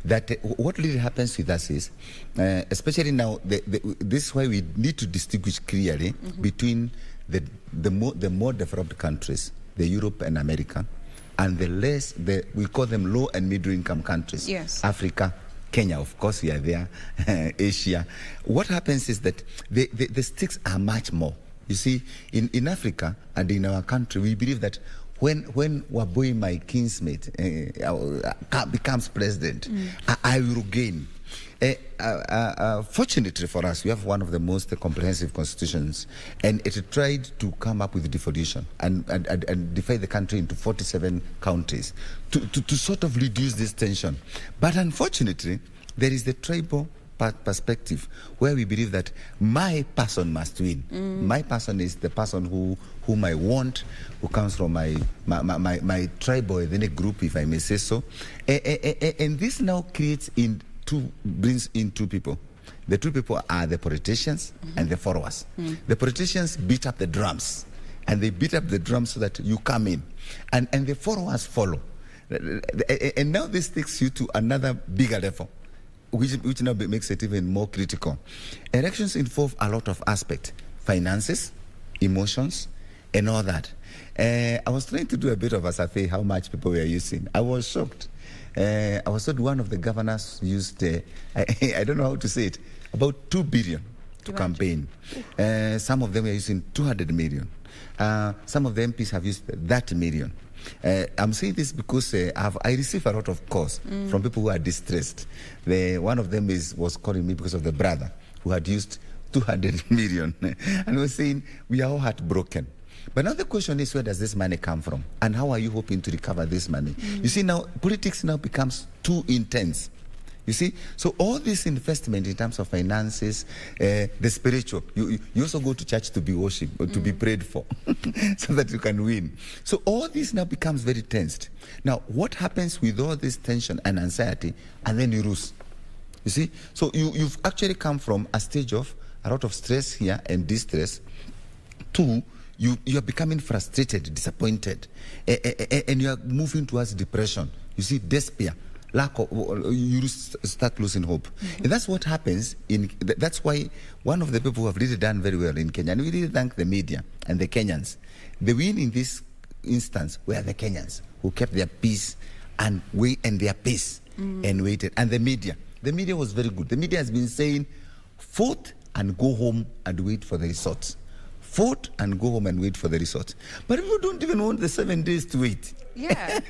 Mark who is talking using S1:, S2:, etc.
S1: that what really happens with us is, especially now, this is why we need to distinguish clearly between the more developed countries, the Europe and America, and we call them low and middle income countries.
S2: Yes.
S1: Africa, Kenya, of course, we are there, Asia. What happens is that the stakes are much more. You see, in Africa and in our country, we believe that when Wambui, my kinsmate, becomes president, I will gain. Fortunately for us, we have one of the most comprehensive constitutions, and it tried to come up with devolution and divide the country into 47 counties to sort of reduce this tension. But unfortunately, there is the tribal perspective where we believe that my person must win. My person is the person whom I want, who comes from my tribe or ethnic group, if I may say so. And this now brings in two people. The two people are the politicians and the followers. The politicians beat up the drums, and they beat up the drums so that you come in, and the followers follow. And now this takes you to another bigger level, which now makes it even more critical. Elections involve a lot of aspects: finances, emotions, and all that. I was trying to do a bit of a survey how much people were using. I was shocked. I was told one of the governors used, I don't know how to say it, about 2 billion to campaign. Some of them are using 200 million. Some of the MPs have used that million. I'm saying this because I receive a lot of calls from people who are distressed. One of them was calling me because of the brother who had used 200 million and was saying, we are all heartbroken. But now the question is, where does this money come from? And how are you hoping to recover this money? You see, now politics now becomes too intense. You see, so all this investment in terms of finances, the spiritual, you also go to church to be worshipped, or to be prayed for, so that you can win. So all this now becomes very tensed. Now, what happens with all this tension and anxiety, and then you lose? You see, so you've actually come from a stage of a lot of stress here and distress to you are becoming frustrated, disappointed, and you are moving towards depression. You see, despair, you start losing hope. And that's what happens. That's why one of the people who have really done very well in Kenya, and we really thank the media and the Kenyans, the win in this instance were the Kenyans who kept their peace and their pace and waited. And the media was very good. The media has been saying, vote and go home and wait for the results. Vote and go home and wait for the results. But people don't even want the 7 days to wait.
S2: Yeah.